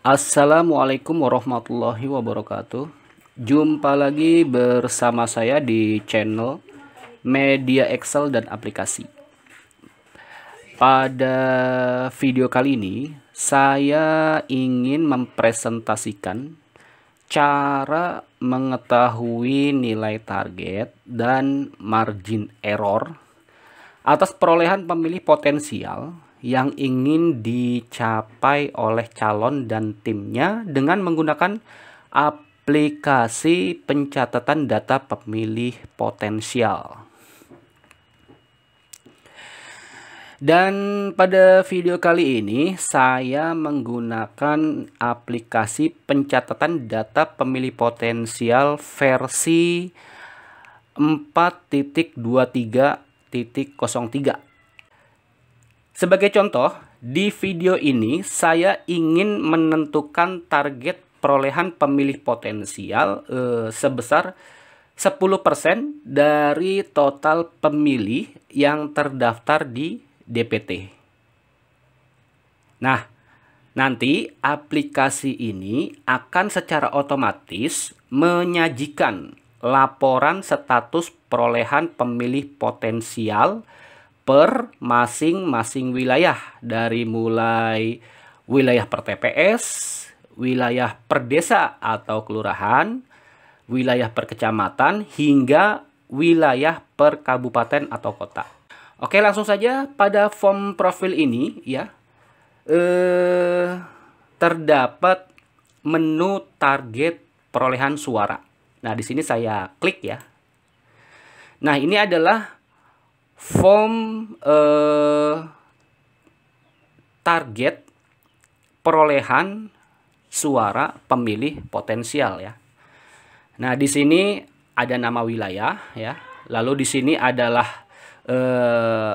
Assalamualaikum warahmatullahi wabarakatuh. Jumpa lagi bersama saya di channel Media Excel dan Aplikasi. Pada video kali ini, saya ingin mempresentasikan cara mengetahui nilai target dan margin error atas perolehan pemilih potensial yang ingin dicapai oleh calon dan timnya dengan menggunakan aplikasi pencatatan data pemilih potensial. Dan pada video kali ini saya menggunakan aplikasi pencatatan data pemilih potensial versi 4.23.03. Sebagai contoh, di video ini saya ingin menentukan target perolehan pemilih potensial sebesar 10% dari total pemilih yang terdaftar di DPT. Nah, nanti aplikasi ini akan secara otomatis menyajikan laporan status perolehan pemilih potensial per masing-masing wilayah, dari mulai wilayah per TPS, wilayah per desa atau kelurahan, wilayah per kecamatan, hingga wilayah per kabupaten atau kota. Oke, langsung saja pada form profil ini ya, terdapat menu target perolehan suara. Nah, di sini saya klik ya. Nah, ini adalah form target perolehan suara pemilih potensial ya. Nah, di sini ada nama wilayah ya. Lalu di sini adalah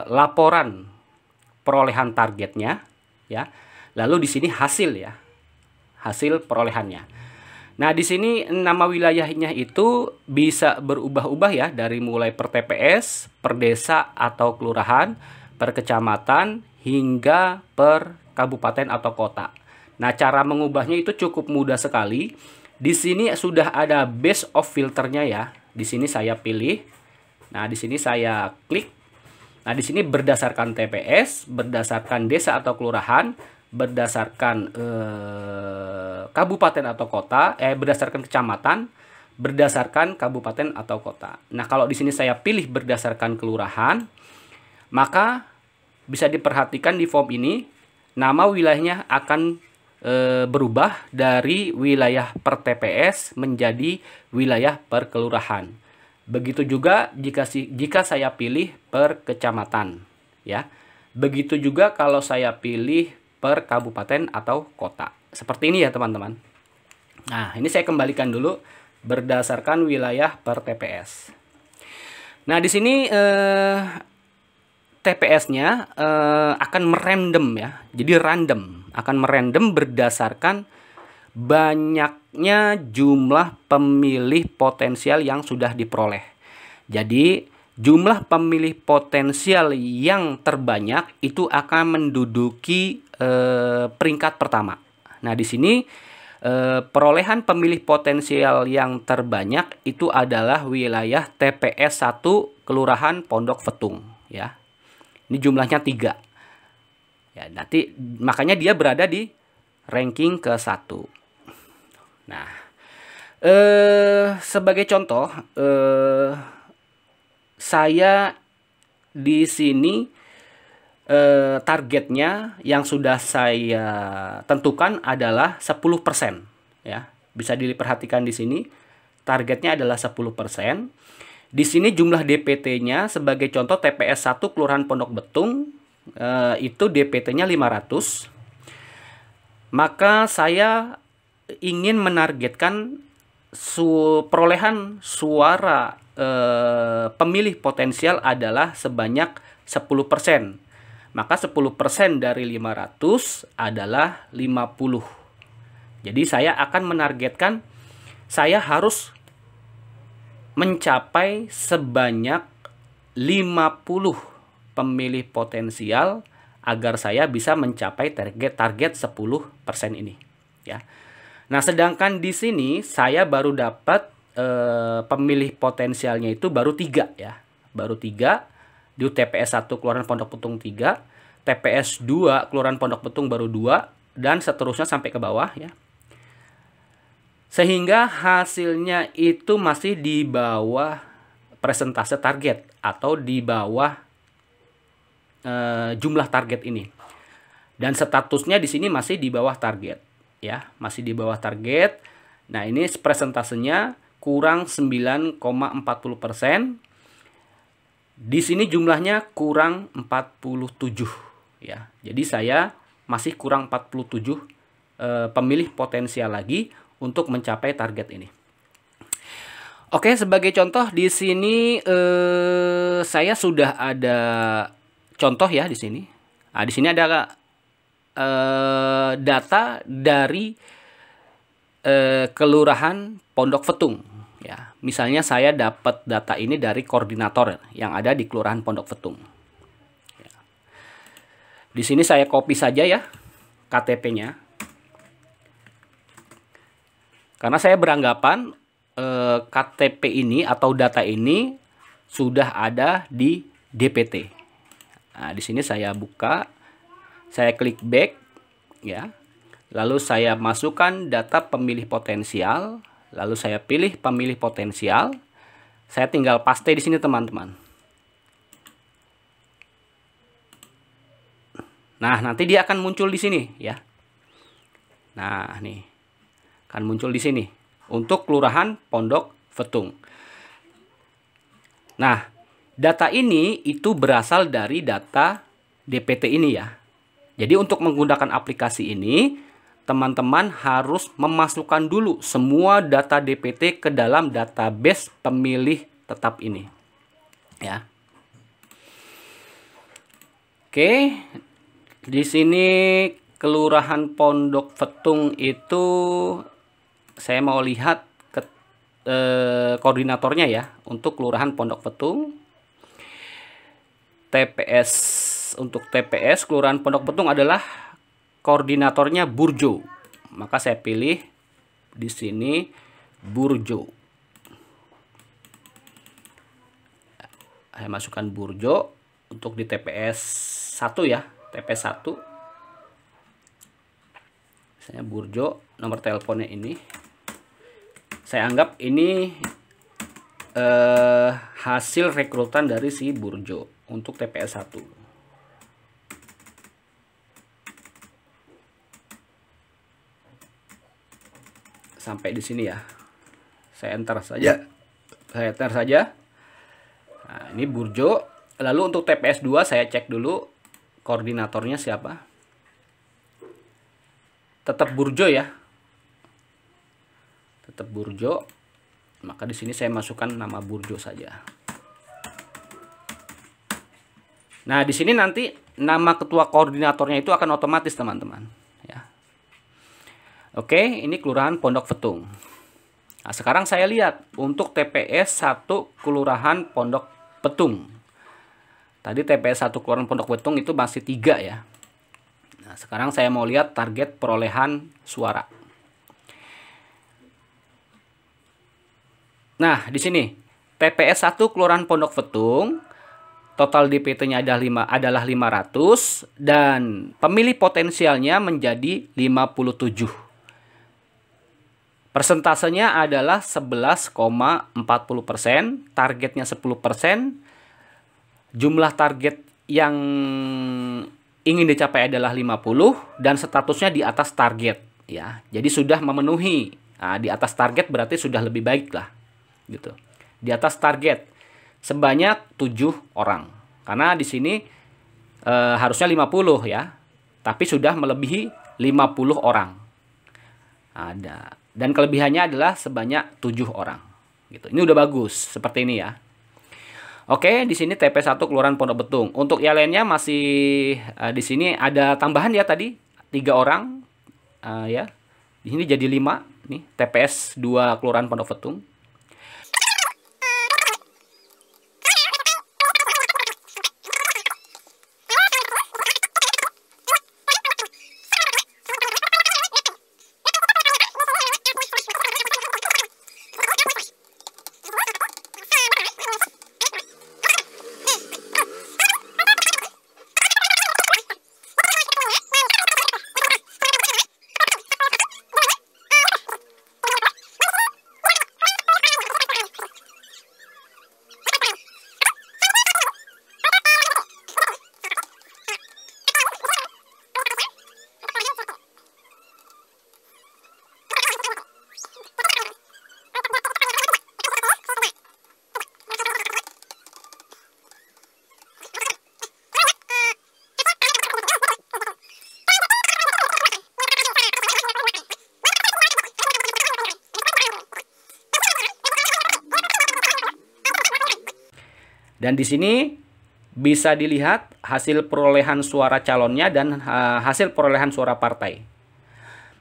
laporan perolehan targetnya ya. Lalu di sini hasil ya. Hasil perolehannya. Nah, di sini nama wilayahnya itu bisa berubah-ubah ya, dari mulai per TPS, per desa atau kelurahan, per kecamatan, hingga per kabupaten atau kota. Nah, cara mengubahnya itu cukup mudah sekali. Di sini sudah ada base of filternya ya. Di sini saya pilih. Nah, di sini saya klik. Nah, di sini berdasarkan TPS, berdasarkan desa atau kelurahan, berdasarkan kabupaten atau kota, berdasarkan kecamatan, berdasarkan kabupaten atau kota. Nah, kalau di sini saya pilih berdasarkan kelurahan, maka bisa diperhatikan di form ini nama wilayahnya akan berubah dari wilayah per TPS menjadi wilayah per kelurahan. Begitu juga jika saya pilih per kecamatan ya. Begitu juga kalau saya pilih per kabupaten atau kota. Seperti ini ya, teman-teman. Nah, ini saya kembalikan dulu berdasarkan wilayah per TPS. Nah, di sini TPS-nya akan merandom ya. Jadi random, akan merandom berdasarkan banyaknya jumlah pemilih potensial yang sudah diperoleh. Jadi jumlah pemilih potensial yang terbanyak itu akan menduduki peringkat pertama. Nah, di sini perolehan pemilih potensial yang terbanyak itu adalah wilayah TPS 1 Kelurahan Pondok Vetung ya. Ini jumlahnya 3. Ya, nanti makanya dia berada di ranking ke-1. Nah, sebagai contoh, saya di sini targetnya yang sudah saya tentukan adalah 10% ya. Bisa diperhatikan di sini targetnya adalah 10%. Di sini jumlah DPT-nya sebagai contoh TPS 1 Kelurahan Pondok Betung itu DPT-nya 500. Maka saya ingin menargetkan perolehan suara pemilih potensial adalah sebanyak 10%. Maka 10% dari 500 adalah 50. Jadi saya akan menargetkan saya harus mencapai sebanyak 50 pemilih potensial agar saya bisa mencapai target 10% ini. ya. Nah, sedangkan di sini saya baru dapat pemilih potensialnya itu baru 3 ya. Baru 3 di TPS 1 Kelurahan Pondok Betung 3, TPS 2 Kelurahan Pondok Betung baru 2, dan seterusnya sampai ke bawah ya. Sehingga hasilnya itu masih di bawah persentase target atau di bawah jumlah target ini. Dan statusnya di sini masih di bawah target ya, masih di bawah target. Nah, ini presentasenya kurang 9,40%. Di sini jumlahnya kurang 47 ya. Jadi saya masih kurang 47 pemilih potensial lagi untuk mencapai target ini. Oke, sebagai contoh di sini saya sudah ada contoh ya di sini. Nah, di sini ada data dari Kelurahan Pondok Fetung ya. Misalnya saya dapat data ini dari koordinator yang ada di Kelurahan Pondok Fetung. Ya. Di sini saya copy saja ya KTP-nya. Karena saya beranggapan KTP ini atau data ini sudah ada di DPT. Nah, di sini saya buka, saya klik back ya. Lalu saya masukkan data pemilih potensial, lalu saya pilih pemilih potensial. Saya tinggal paste di sini, teman-teman. Nah, nanti dia akan muncul di sini ya. Nah, nih. Akan muncul di sini untuk Kelurahan Pondok Fetung. Nah, data ini itu berasal dari data DPT ini ya. Jadi untuk menggunakan aplikasi ini, teman-teman harus memasukkan dulu semua data DPT ke dalam database pemilih tetap ini. Ya. Oke. Di sini Kelurahan Pondok Fetung itu saya mau lihat ke koordinatornya ya. Untuk Kelurahan Pondok Fetung, TPS, untuk TPS Kelurahan Pondok Betung adalah koordinatornya Burjo. Maka saya pilih di sini Burjo. Saya masukkan Burjo untuk di TPS 1 ya, TPS 1. Misalnya Burjo, nomor teleponnya ini. Saya anggap ini hasil rekrutan dari si Burjo untuk TPS 1. Sampai di sini ya. Saya enter saja. Ya. Saya enter saja. Nah, ini Burjo. Lalu untuk TPS 2 saya cek dulu koordinatornya siapa. Tetap Burjo ya. Tetap Burjo. Maka di sini saya masukkan nama Burjo saja. Nah, di sini nanti nama ketua koordinatornya itu akan otomatis, teman-teman, ya. Oke, ini Kelurahan Pondok Fetung. Nah, sekarang saya lihat untuk TPS 1 Kelurahan Pondok Betung. Tadi TPS 1 Kelurahan Pondok Betung itu masih 3 ya. Nah, sekarang saya mau lihat target perolehan suara. Nah, di sini TPS 1 Kelurahan Pondok Fetung, total DPT-nya adalah 500 dan pemilih potensialnya menjadi 57. Persentasenya adalah 11,40%, targetnya 10%. Jumlah target yang ingin dicapai adalah 50 dan statusnya di atas target ya. Jadi sudah memenuhi. Nah, di atas target berarti sudah lebih baik lah. Gitu. Di atas target sebanyak 7 orang. Karena di sini harusnya 50 ya. Tapi sudah melebihi 50 orang. Ada. Dan kelebihannya adalah sebanyak 7 orang. Gitu. Ini udah bagus seperti ini ya. Oke, di sini TP 1 Kelurahan Pondok Betung. Untuk yang lainnya masih di sini ada tambahan ya tadi 3 orang ya. Di sini jadi 5 nih TPS 2 Kelurahan Pondok Betung. Dan di sini bisa dilihat hasil perolehan suara calonnya dan hasil perolehan suara partai.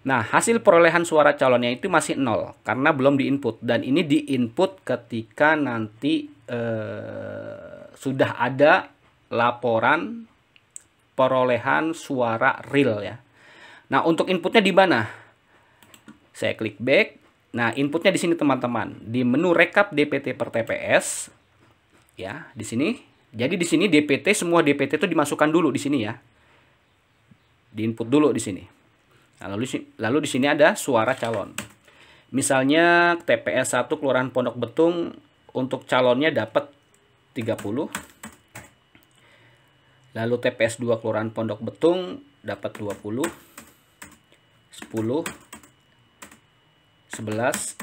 Nah, hasil perolehan suara calonnya itu masih 0 karena belum diinput, dan ini diinput ketika nanti sudah ada laporan perolehan suara real ya. Nah, untuk inputnya di mana? Saya klik back. Nah, inputnya di sini teman-teman, di menu rekap DPT per TPS ya, di sini. Jadi di sini DPT, semua DPT itu dimasukkan dulu di sini ya. Diinput dulu di sini. Nah, lalu di sini ada suara calon. Misalnya TPS 1 Kelurahan Pondok Betung untuk calonnya dapat 30. Lalu TPS 2 Kelurahan Pondok Betung dapat 20, 10, 11.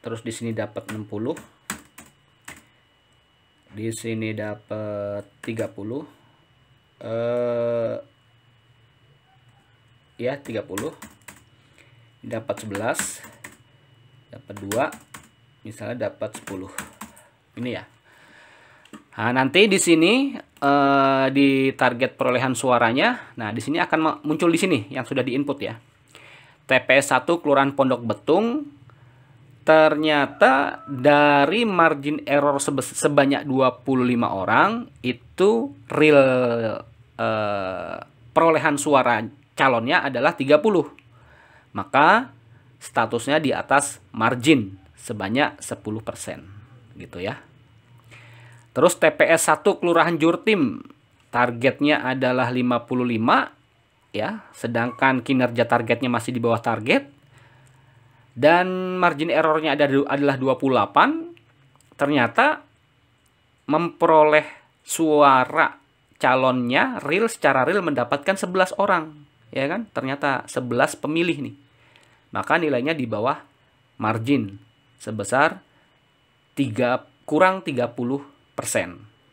Terus di sini dapat 60. Di sini dapat 30. Ya, 30. Dapat 11. Dapat 2. Misalnya dapat 10. Ini ya. Nah, nanti di sini di target perolehan suaranya, nah di sini akan muncul di sini yang sudah diinput ya. TPS 1 Kelurahan Pondok Betung ternyata dari margin error sebanyak 25 orang itu real perolehan suara calonnya adalah 30. Maka statusnya di atas margin sebanyak 10% gitu ya. Terus TPS 1 Kelurahan Jurtim targetnya adalah 55 ya, sedangkan kinerja targetnya masih di bawah target. Dan margin errornya adalah 28. Ternyata memperoleh suara calonnya real, secara real mendapatkan 11 orang, ya kan? Ternyata 11 pemilih nih. Maka nilainya di bawah margin sebesar kurang 30%.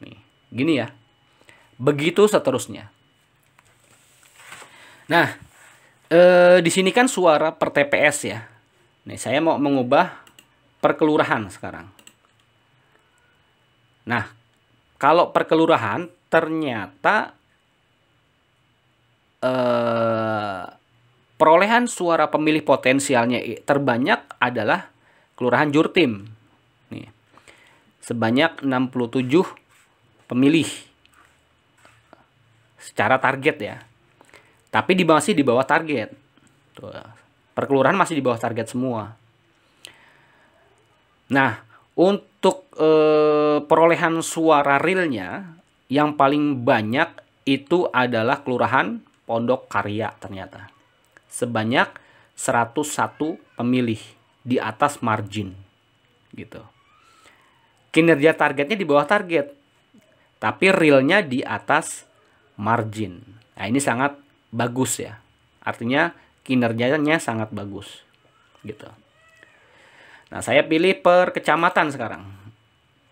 Nih, gini ya. Begitu seterusnya. Nah, di sini kan suara per TPS ya. Nih, saya mau mengubah per kelurahan sekarang. Nah, kalau per kelurahan ternyata perolehan suara pemilih potensialnya terbanyak adalah Kelurahan Jurtim. Nih, sebanyak 67 pemilih secara target ya. Tapi masih di bawah target. Tuh, per kelurahan masih di bawah target semua. Nah, untuk perolehan suara realnya yang paling banyak itu adalah Kelurahan Pondok Karya ternyata. Sebanyak 101 pemilih di atas margin gitu. Kinerja targetnya di bawah target, tapi realnya di atas margin. Nah, ini sangat bagus ya. Artinya kinerjanya sangat bagus gitu. Nah, saya pilih per kecamatan sekarang.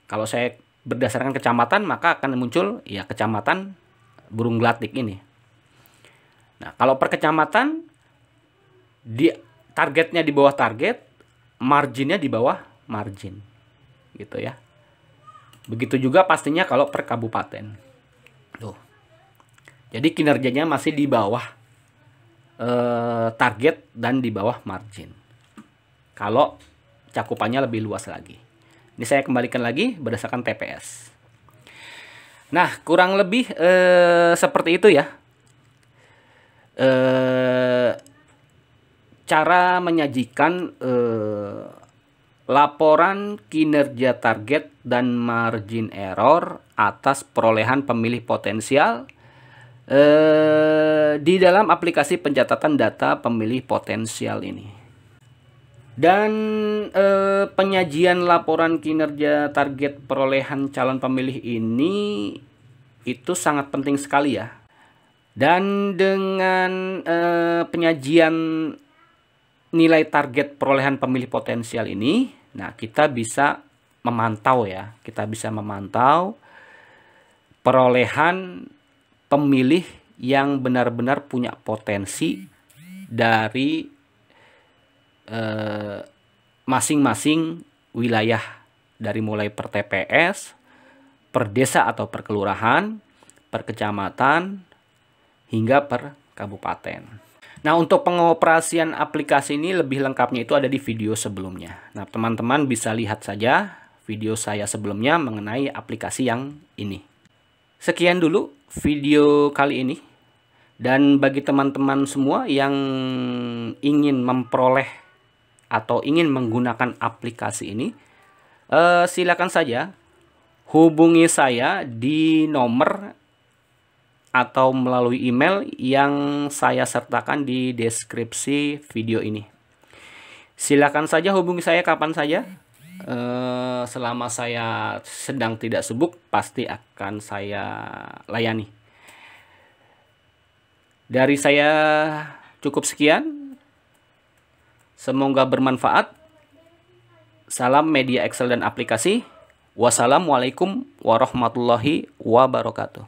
Kalau saya berdasarkan kecamatan, maka akan muncul ya kecamatan Burung Gelatik ini. Nah, kalau per kecamatan targetnya di bawah target, marginnya di bawah margin gitu ya. Begitu juga pastinya kalau per kabupaten. Tuh. Jadi kinerjanya masih di bawah target dan di bawah margin. Kalau cakupannya lebih luas lagi. Ini saya kembalikan lagi berdasarkan TPS. Nah, kurang lebih seperti itu ya. Cara menyajikan laporan kinerja target dan margin error atas perolehan pemilih potensial di dalam aplikasi pencatatan data pemilih potensial ini. Dan penyajian laporan kinerja target perolehan calon pemilih ini itu sangat penting sekali ya. Dan dengan penyajian nilai target perolehan pemilih potensial ini, nah kita bisa memantau ya, kita bisa memantau perolehan pemilih yang benar-benar punya potensi dari masing-masing wilayah, dari mulai per TPS, per desa atau per kelurahan, per kecamatan, hingga per kabupaten. Nah, untuk pengoperasian aplikasi ini lebih lengkapnya itu ada di video sebelumnya. Nah, teman-teman bisa lihat saja video saya sebelumnya mengenai aplikasi yang ini. Sekian dulu video kali ini. Dan bagi teman-teman semua yang ingin memperoleh atau ingin menggunakan aplikasi ini, silakan saja hubungi saya di nomor atau melalui email yang saya sertakan di deskripsi video ini. Silakan saja hubungi saya kapan saja. Selama saya sedang tidak sibuk, pasti akan saya layani. Dari saya cukup sekian. Semoga bermanfaat. Salam media Excel dan aplikasi. Wassalamualaikum warahmatullahi wabarakatuh.